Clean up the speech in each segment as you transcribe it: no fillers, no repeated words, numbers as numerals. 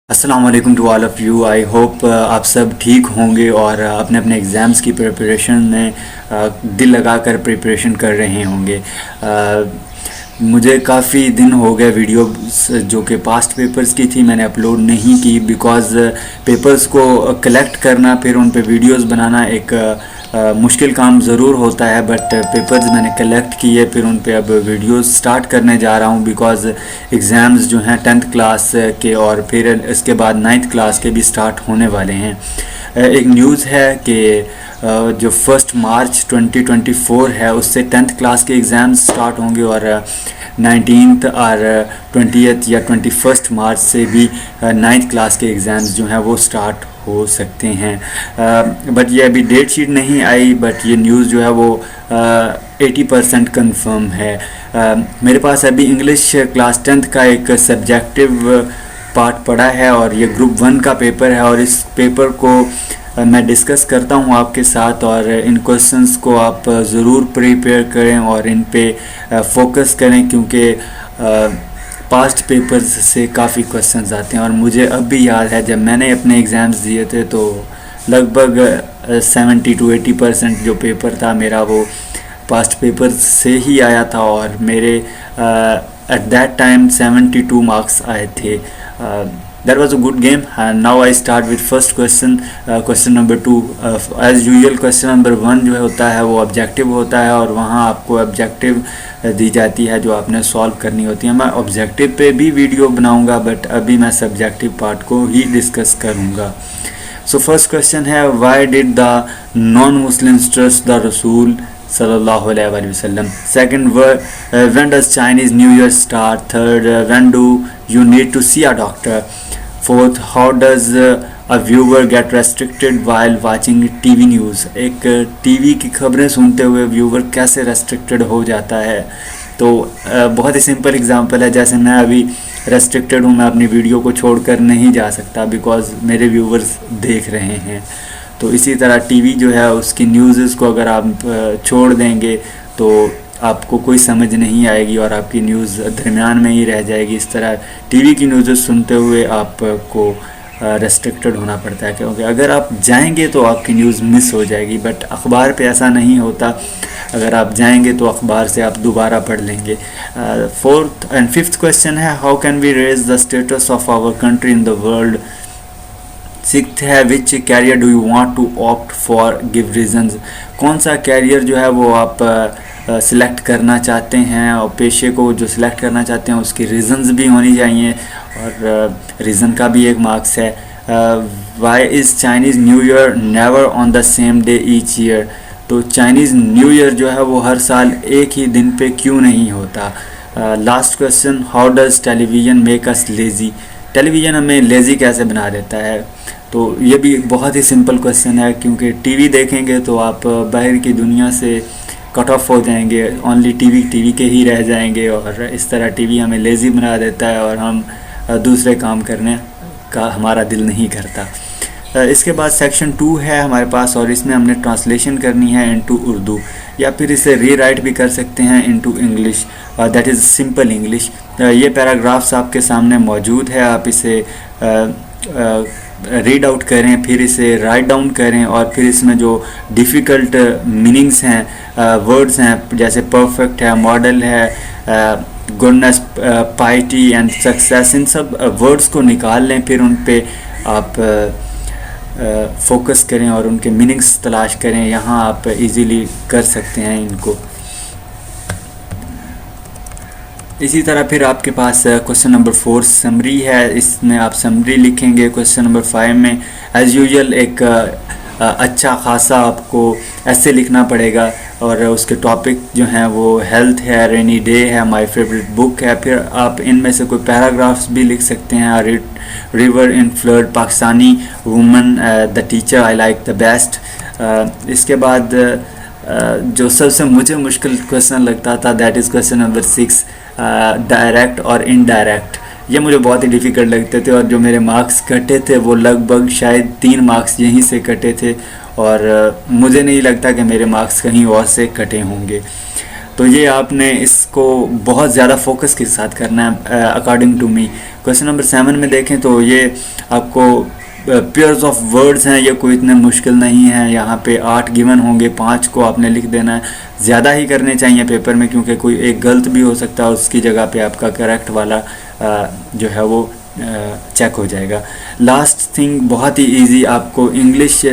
अस्सलाम वालेकुम to all of you. I hope आप सब ठीक होंगे और अपने अपने एग्ज़ाम्स की प्रिपरेशन में दिल लगाकर प्रिपरेशन कर रहे होंगे। मुझे काफ़ी दिन हो गए वीडियो जो कि पास्ट पेपर्स की थी मैंने अपलोड नहीं की, बिकॉज़ पेपर्स को कलेक्ट करना फिर उन पे वीडियोस बनाना एक मुश्किल काम ज़रूर होता है। बट पेपर्स मैंने कलेक्ट किए, फिर उन पे अब वीडियोस स्टार्ट करने जा रहा हूँ, बिकॉज़ एग्ज़ाम्स जो हैं 10th क्लास के और फिर इसके बाद 9th क्लास के भी स्टार्ट होने वाले हैं। एक न्यूज़ है कि जो 1 मार्च 2024 है उससे 10th क्लास के एग्ज़ाम्स स्टार्ट होंगे और 19th और 20th या 21 मार्च से भी 9th क्लास के एग्ज़ाम्स जो हैं वो स्टार्ट हो सकते हैं। बट ये अभी डेट शीट नहीं आई, बट ये न्यूज़ जो है वो 80% कन्फर्म है। मेरे पास अभी इंग्लिश क्लास 10th का एक सब्जेक्टिव पार्ट पड़ा है और ये ग्रुप 1 का पेपर है और इस पेपर को मैं डिस्कस करता हूँ आपके साथ, और इन क्वेश्चंस को आप ज़रूर प्रिपेयर करें और इन पे फोकस करें, क्योंकि पास्ट पेपर्स से काफ़ी क्वेश्चंस आते हैं। और मुझे अब भी याद है जब मैंने अपने एग्ज़ाम्स दिए थे तो लगभग 70 to 80% जो पेपर था मेरा वो पास्ट पेपर्स से ही आया था और मेरे एट दैट टाइम 72 मार्क्स आए थे। That was a good game. Now I start with first question, question number 2. As usual question number 1 जो होता है वो ऑब्जेक्टिव होता है और वहाँ आपको ऑब्जेक्टिव दी जाती है जो आपने सॉल्व करनी होती है। मैं ऑब्जेक्टिव पे भी वीडियो बनाऊंगा, बट अभी मैं सब्जेक्टिव पार्ट को ही डिस्कस करूंगा। सो फर्स्ट क्वेश्चन है, why did the non Muslims trust the रसूल sallallahu alaihi wasallam? Second, when does Chinese New Year start? Third, when do you need to see a doctor? Fourth, how does a viewer get restricted while watching TV news? एक TV की खबरें सुनते हुए viewer कैसे restricted हो जाता है? तो बहुत ही सिंपल एग्जांपल है, जैसे मैं अभी रेस्ट्रिक्टेड हूँ, मैं अपनी वीडियो को छोड़कर नहीं जा सकता बिकॉज़ मेरे व्यूवर्स देख रहे हैं। तो इसी तरह टीवी जो है उसकी न्यूज़ को अगर आप छोड़ देंगे तो आपको कोई समझ नहीं आएगी और आपकी न्यूज़ दरमियान में ही रह जाएगी। इस तरह टीवी की न्यूज़ सुनते हुए आपको रेस्ट्रिक्टेड होना पड़ता है, क्योंकि अगर आप जाएंगे तो आपकी न्यूज़ मिस हो जाएगी। बट अखबार पे ऐसा नहीं होता, अगर आप जाएंगे तो अखबार से आप दोबारा पढ़ लेंगे। फोर्थ एंड फिफ्थ क्वेश्चन है, how can we raise the status of our country in the world? Sixth है, which career do you want to opt for, give reasons? कौन सा कैरियर जो है वो आप सिलेक्ट करना चाहते हैं, और पेशे को जो सिलेक्ट करना चाहते हैं उसकी रीजंस भी होनी चाहिए और रीज़न का भी एक मार्क्स है। Why is Chinese New Year never on the same day each year? तो चाइनीज़ न्यू ईयर जो है वो हर साल एक ही दिन पे क्यों नहीं होता? Last question, how does television make us lazy? Television हमें लेज़ी कैसे बना देता है? तो ये भी बहुत ही सिंपल क्वेश्चन है, क्योंकि टीवी देखेंगे तो आप बाहर की दुनिया से कट ऑफ हो जाएंगे, ओनली टीवी के ही रह जाएंगे और इस तरह टीवी हमें लेज़ी बना देता है और हम दूसरे काम करने का हमारा दिल नहीं करता। इसके बाद सेक्शन 2 है हमारे पास और इसमें हमने ट्रांसलेशन करनी है इनटू उर्दू, या फिर इसे रीराइट भी कर सकते हैं into English, that is simple English. ये पैराग्राफ्स आपके सामने मौजूद है, आप इसे रीड आउट करें, फिर इसे राइट डाउन करें और फिर इसमें जो डिफ़िकल्ट मीनिंग्स हैं, वर्ड्स हैं, जैसे परफेक्ट है, मॉडल है, गुडनेस, पाइटी एंड सक्सेस, इन सब वर्ड्स को निकाल लें, फिर उन पे आप फोकस करें और उनके मीनिंग्स तलाश करें। यहाँ आप इजीली कर सकते हैं इनको। इसी तरह फिर आपके पास क्वेश्चन नंबर 4 समरी है, इसमें आप समरी लिखेंगे। क्वेश्चन नंबर 5 में एज़ यूजुअल एक अच्छा खासा आपको ऐसे लिखना पड़ेगा और उसके टॉपिक जो हैं वो हेल्थ है, रेनी डे है, माय फेवरेट बुक है। फिर आप इनमें से कोई पैराग्राफ्स भी लिख सकते हैं, river in flood, Pakistani woman, the teacher I like the best. इसके बाद जो सबसे मुझे मुश्किल क्वेश्चन लगता था that is question number 6, direct और इनडायरेक्ट। ये मुझे बहुत ही डिफ़िकल्ट लगते थे और जो मेरे मार्क्स कटे थे वो लगभग शायद 3 मार्क्स यहीं से कटे थे और मुझे नहीं लगता कि मेरे मार्क्स कहीं और से कटे होंगे। तो ये आपने इसको बहुत ज़्यादा फोकस के साथ करना है according to me. Question number 7 में देखें तो ये आपको पेयर्स ऑफ वर्ड्स हैं, ये कोई इतने मुश्किल नहीं है। यहाँ पे 8 गिवन होंगे, 5 को आपने लिख देना है। ज़्यादा ही करने चाहिए पेपर में, क्योंकि कोई एक गलत भी हो सकता है, उसकी जगह पे आपका करेक्ट वाला जो है वो चेक हो जाएगा। लास्ट थिंग बहुत ही इजी, आपको इंग्लिश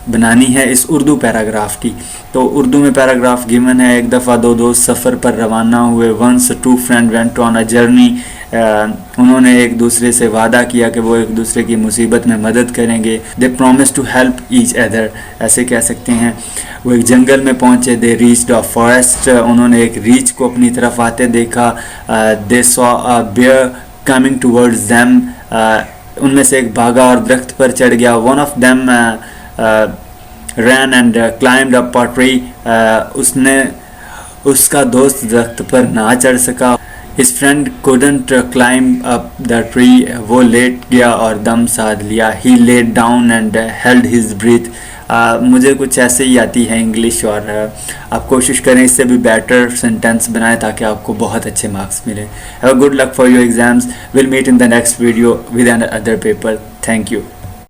बनानी है इस उर्दू पैराग्राफ की। तो उर्दू में पैराग्राफ गिवन है, एक दफ़ा दो दोस्त सफ़र पर रवाना हुए। Once two friend went on a journey, उन्होंने एक दूसरे से वादा किया कि वो एक दूसरे की मुसीबत में मदद करेंगे। They promise to help each other, ऐसे कह सकते हैं। वो एक जंगल में पहुंचे। दे रीच्ड अ फॉरेस्ट, उन्होंने एक रीछ को अपनी तरफ आते देखा। They saw a bear coming towards them, उनमें से एक भागा और दरख्त पर चढ़ गया। One of them ran and climbed up a tree, उसका दोस्त दरख्त पर ना चढ़ सका। His friend couldn't climb up the tree, वो लेट गया और दम साध लिया। ही laid down and held his breath। मुझे कुछ ऐसे ही आती है इंग्लिश, और आप कोशिश करें इससे भी बेटर सेंटेंस बनाएं ताकि आपको बहुत अच्छे मार्क्स मिले। Have a good luck for your exams. Will meet in the next video with another paper. Thank you.